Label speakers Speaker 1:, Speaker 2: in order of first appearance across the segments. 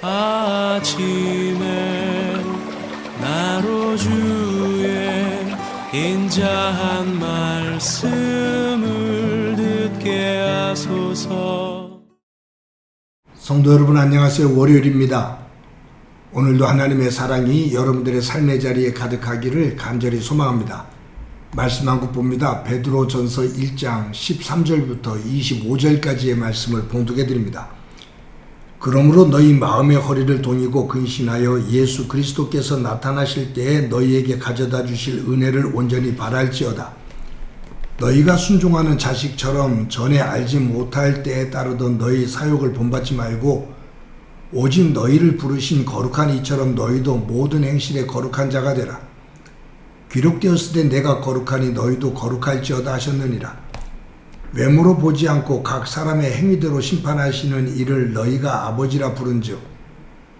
Speaker 1: 아침에 나로 주의 인자한 말씀을 듣게 하소서.
Speaker 2: 성도 여러분 안녕하세요. 월요일입니다. 오늘도 하나님의 사랑이 여러분들의 삶의 자리에 가득하기를 간절히 소망합니다. 말씀 한 국 봅니다. 베드로전서 1장 13절부터 25절까지의 말씀을 봉독해 드립니다. 그러므로 너희 마음의 허리를 동이고 근신하여 예수 그리스도께서 나타나실 때에 너희에게 가져다 주실 은혜를 온전히 바랄지어다. 너희가 순종하는 자식처럼 전에 알지 못할 때에 따르던 너희 사욕을 본받지 말고 오직 너희를 부르신 거룩한 이처럼 너희도 모든 행실에 거룩한 자가 되라. 기록되었을 때 내가 거룩하니 너희도 거룩할지어다 하셨느니라. 외모로 보지 않고 각 사람의 행위대로 심판하시는 이를 너희가 아버지라 부른즉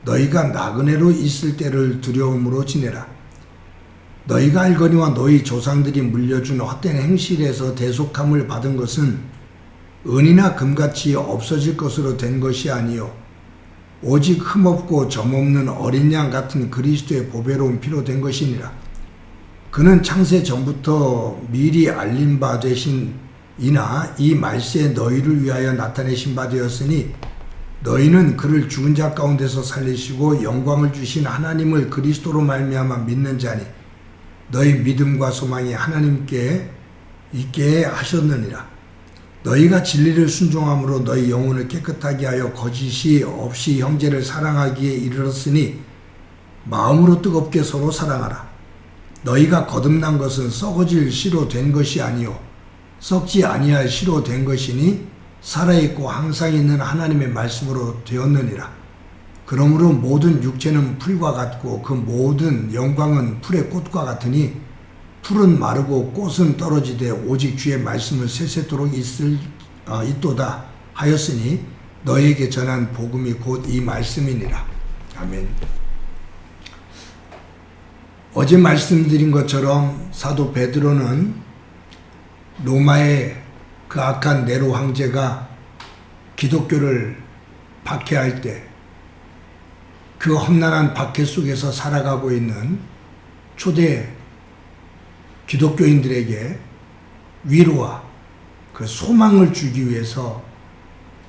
Speaker 2: 너희가 나그네로 있을 때를 두려움으로 지내라. 너희가 알거니와 너희 조상들이 물려준 헛된 행실에서 대속함을 받은 것은 은이나 금같이 없어질 것으로 된 것이 아니요 오직 흠없고 점없는 어린 양 같은 그리스도의 보배로운 피로 된 것이니라. 그는 창세 전부터 미리 알린 바 되신 이나 이 말세에 너희를 위하여 나타내신 바 되었으니 너희는 그를 죽은 자 가운데서 살리시고 영광을 주신 하나님을 그리스도로 말미암아 믿는 자니 너희 믿음과 소망이 하나님께 있게 하셨느니라. 너희가 진리를 순종함으로 너희 영혼을 깨끗하게 하여 거짓이 없이 형제를 사랑하기에 이르렀으니 마음으로 뜨겁게 서로 사랑하라. 너희가 거듭난 것은 썩어질 씨로 된 것이 아니요 썩지 아니할 씨로 된 것이니 살아있고 항상 있는 하나님의 말씀으로 되었느니라. 그러므로 모든 육체는 풀과 같고 그 모든 영광은 풀의 꽃과 같으니 풀은 마르고 꽃은 떨어지되 오직 주의 말씀은 세세토록 있도다 하였으니 너희에게 전한 복음이 곧 이 말씀이니라. 아멘. 어제 말씀드린 것처럼 사도 베드로는 로마의 그 악한 네로 황제가 기독교를 박해할 때 그 험난한 박해 속에서 살아가고 있는 초대 기독교인들에게 위로와 그 소망을 주기 위해서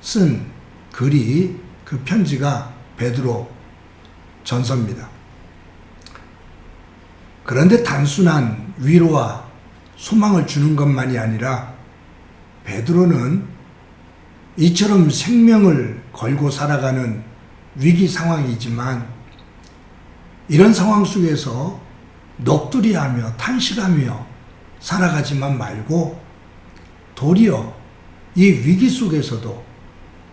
Speaker 2: 쓴 글이 그 편지가 베드로 전서입니다. 그런데 단순한 위로와 소망을 주는 것만이 아니라 베드로는 이처럼 생명을 걸고 살아가는 위기 상황이지만 이런 상황 속에서 넋두리하며 탄식하며 살아가지만 말고 도리어 이 위기 속에서도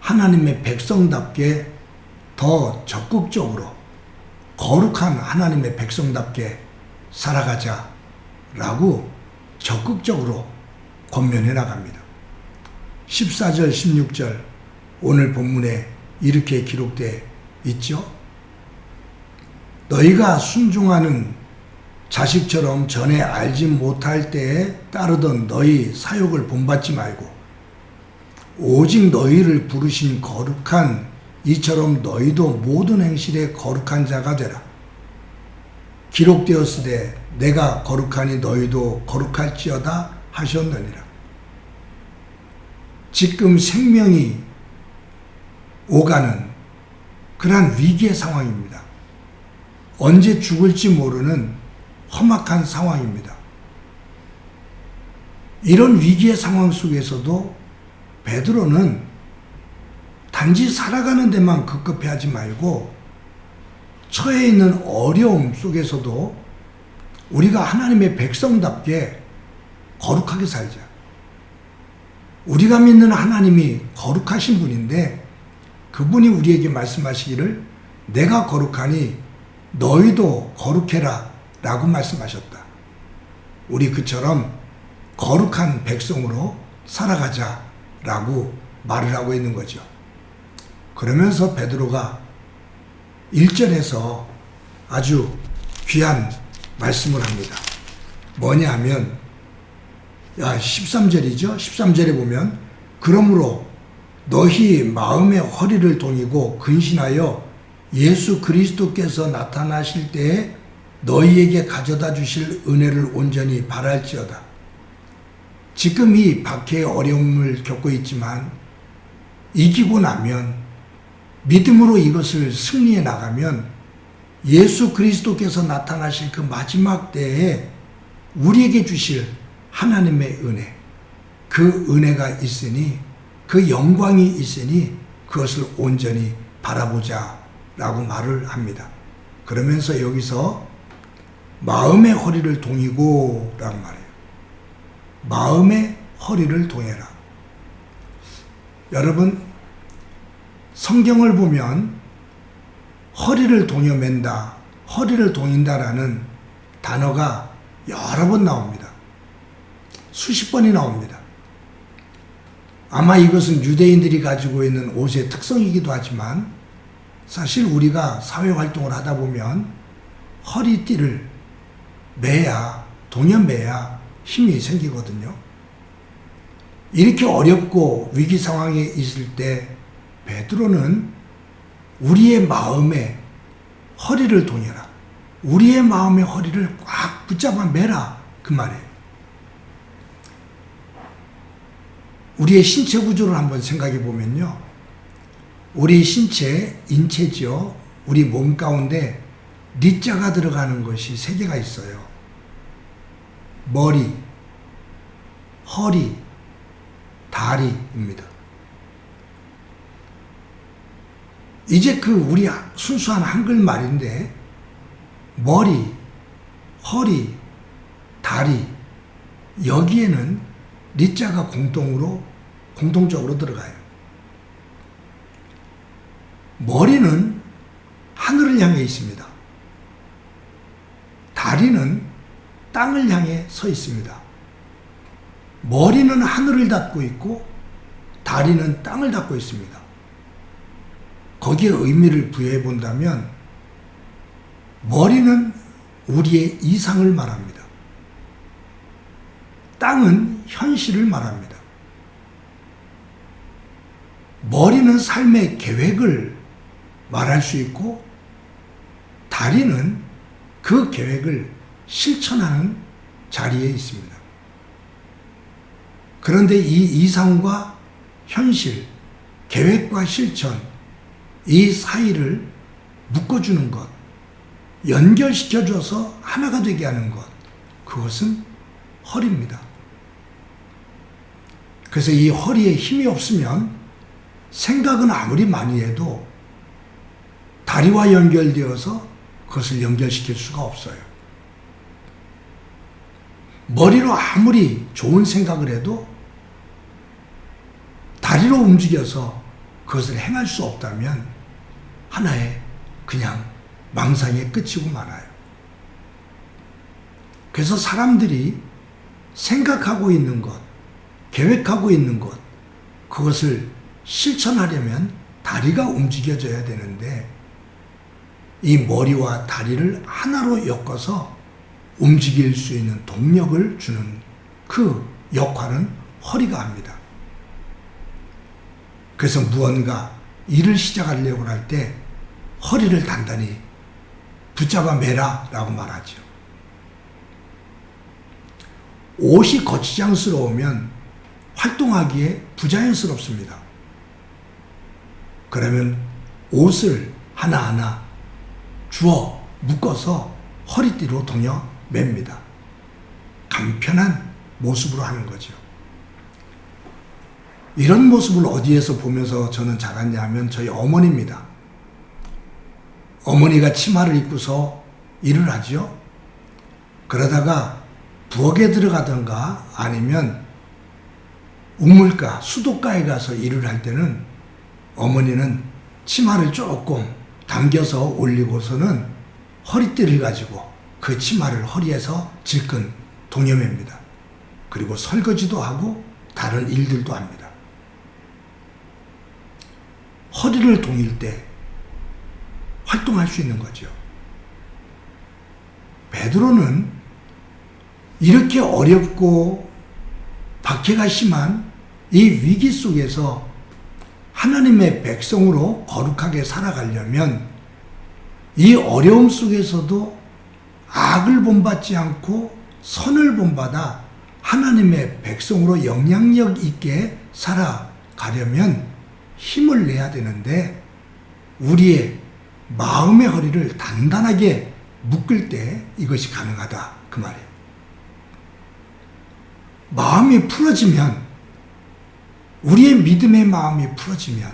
Speaker 2: 하나님의 백성답게 더 적극적으로 거룩한 하나님의 백성답게 살아가자라고 적극적으로 권면해 나갑니다. 14절 16절 오늘 본문에 이렇게 기록되어 있죠. 너희가 순종하는 자식처럼 전에 알지 못할 때에 따르던 너희 사욕을 본받지 말고 오직 너희를 부르신 거룩한 이처럼 너희도 모든 행실에 거룩한 자가 되라. 기록되었을 때 내가 거룩하니 너희도 거룩할지어다 하셨느니라. 지금 생명이 오가는 그러한 위기의 상황입니다. 언제 죽을지 모르는 험악한 상황입니다. 이런 위기의 상황 속에서도 베드로는 단지 살아가는 데만 급급해하지 말고 처해 있는 어려움 속에서도 우리가 하나님의 백성답게 거룩하게 살자. 우리가 믿는 하나님이 거룩하신 분인데 그분이 우리에게 말씀하시기를 내가 거룩하니 너희도 거룩해라 라고 말씀하셨다. 우리 그처럼 거룩한 백성으로 살아가자 라고 말을 하고 있는 거죠. 그러면서 베드로가 1절에서 아주 귀한 말씀을 합니다. 뭐냐 하면 13절이죠. 13절에 보면 그러므로 너희 마음의 허리를 동이고 근신하여 예수 그리스도께서 나타나실 때에 너희에게 가져다 주실 은혜를 온전히 바랄지어다. 지금 이 박해의 어려움을 겪고 있지만 이기고 나면 믿음으로 이것을 승리해 나가면 예수 그리스도께서 나타나실 그 마지막 때에 우리에게 주실 하나님의 은혜, 그 은혜가 있으니, 그 영광이 있으니 그것을 온전히 바라보자 라고 말을 합니다. 그러면서 여기서 마음의 허리를 동이고 라고 말해요. 마음의 허리를 동여라. 여러분, 성경을 보면 허리를 동여맨다, 허리를 동인다라는 단어가 여러 번 나옵니다. 수십 번이 나옵니다. 아마 이것은 유대인들이 가지고 있는 옷의 특성이기도 하지만 사실 우리가 사회활동을 하다 보면 허리띠를 매야, 동여매야 힘이 생기거든요. 이렇게 어렵고 위기 상황에 있을 때 베드로는 우리의 마음에 허리를 동여라, 우리의 마음의 허리를 꽉 붙잡아 매라, 그 말이에요. 우리의 신체 구조를 한번 생각해 보면요, 우리 신체, 인체죠. 우리 몸 가운데 리자가 들어가는 것이 3개가 있어요. 머리, 허리, 다리입니다. 이제 그 우리 순수한 한글말인데 머리, 허리, 다리, 여기에는 리자가 공동적으로 들어가요. 머리는 하늘을 향해 있습니다. 다리는 땅을 향해 서 있습니다. 머리는 하늘을 닫고 있고 다리는 땅을 닫고 있습니다. 거기에 의미를 부여해 본다면 머리는 우리의 이상을 말합니다. 땅은 현실을 말합니다. 머리는 삶의 계획을 말할 수 있고 다리는 그 계획을 실천하는 자리에 있습니다. 그런데 이 이상과 현실, 계획과 실천, 이 사이를 묶어주는 것, 연결시켜줘서 하나가 되게 하는 것, 그것은 허리입니다. 그래서 이 허리에 힘이 없으면 생각은 아무리 많이 해도 다리와 연결되어서 그것을 연결시킬 수가 없어요. 머리로 아무리 좋은 생각을 해도 다리로 움직여서 그것을 행할 수 없다면 하나의 그냥 망상의 끝이고 말아요. 그래서 사람들이 생각하고 있는 것, 계획하고 있는 것, 그것을 실천하려면 다리가 움직여져야 되는데 이 머리와 다리를 하나로 엮어서 움직일 수 있는 동력을 주는 그 역할은 허리가 합니다. 그래서 무언가 일을 시작하려고 할 때 허리를 단단히 붙잡아 매라 라고 말하죠. 옷이 거치장스러우면 활동하기에 부자연스럽습니다. 그러면 옷을 하나하나 주워 묶어서 허리띠로 동여 맵니다. 간편한 모습으로 하는 거죠. 이런 모습을 어디에서 보면서 저는 자랐냐 하면 저희 어머니입니다. 어머니가 치마를 입고서 일을 하죠. 그러다가 부엌에 들어가던가 아니면 우물가, 수도가에 가서 일을 할 때는 어머니는 치마를 조금 당겨서 올리고서는 허리띠를 가지고 그 치마를 허리에서 질끈 동여맵니다. 그리고 설거지도 하고 다른 일들도 합니다. 허리를 동일 때 활동할 수 있는 거죠. 베드로는 이렇게 어렵고 박해가 심한 이 위기 속에서 하나님의 백성으로 거룩하게 살아가려면 이 어려움 속에서도 악을 본받지 않고 선을 본받아 하나님의 백성으로 영향력 있게 살아가려면 힘을 내야 되는데 우리의 마음의 허리를 단단하게 묶을 때 이것이 가능하다 그 말이에요. 마음이 풀어지면, 우리의 믿음의 마음이 풀어지면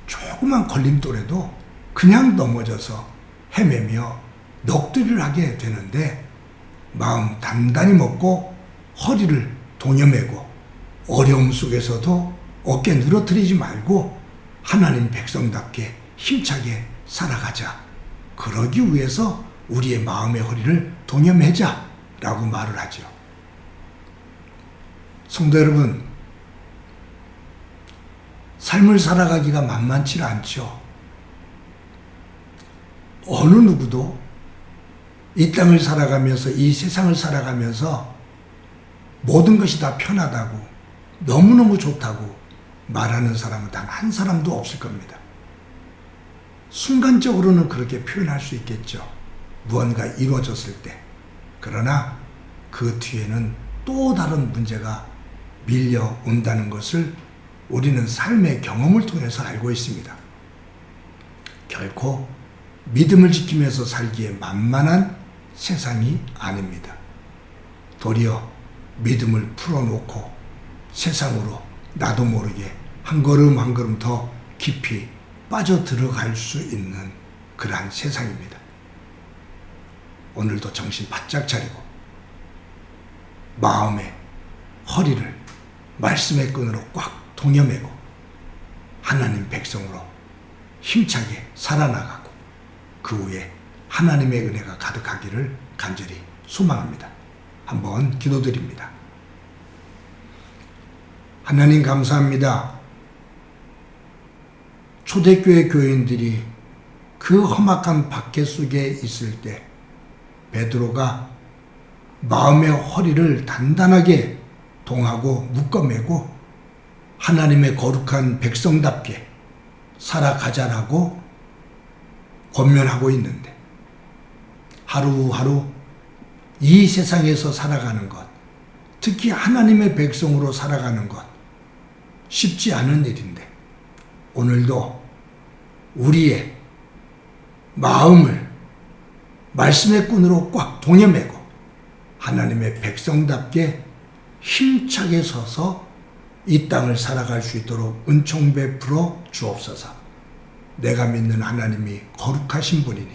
Speaker 2: 조그만 걸림돌에도 그냥 넘어져서 헤매며 넋두리를 하게 되는데, 마음 단단히 먹고 허리를 동여매고 어려움 속에서도 어깨 늘어뜨리지 말고 하나님 백성답게 힘차게 살아가자. 그러기 위해서 우리의 마음의 허리를 동여매자 라고 말을 하죠. 성도 여러분, 삶을 살아가기가 만만치 않죠. 어느 누구도 이 땅을 살아가면서, 이 세상을 살아가면서 모든 것이 다 편하다고, 너무너무 좋다고 말하는 사람은 단 한 사람도 없을 겁니다. 순간적으로는 그렇게 표현할 수 있겠죠. 무언가 이루어졌을 때. 그러나 그 뒤에는 또 다른 문제가 밀려온다는 것을 우리는 삶의 경험을 통해서 알고 있습니다. 결코 믿음을 지키면서 살기에 만만한 세상이 아닙니다. 도리어 믿음을 풀어놓고 세상으로 나도 모르게 한 걸음 한 걸음 더 깊이 빠져들어갈 수 있는 그러한 세상입니다. 오늘도 정신 바짝 차리고 마음의 허리를 말씀의 끈으로 꽉 동여매고 하나님 백성으로 힘차게 살아나가고 그 후에 하나님의 은혜가 가득하기를 간절히 소망합니다. 한번 기도드립니다. 하나님 감사합니다. 초대교회 교인들이 그 험악한 박해 속에 있을 때 베드로가 마음의 허리를 단단하게 동하고 묶어매고 하나님의 거룩한 백성답게 살아가자라고 권면하고 있는데, 하루하루 이 세상에서 살아가는 것, 특히 하나님의 백성으로 살아가는 것 쉽지 않은 일인데, 오늘도 우리의 마음을 말씀의 끈으로 꽉 동여매고 하나님의 백성답게 힘차게 서서 이 땅을 살아갈 수 있도록 은총 베풀어 주옵소서. 내가 믿는 하나님이 거룩하신 분이니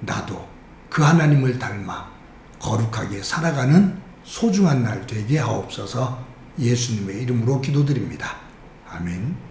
Speaker 2: 나도 그 하나님을 닮아 거룩하게 살아가는 소중한 날 되게 하옵소서. 예수님의 이름으로 기도드립니다. 아멘.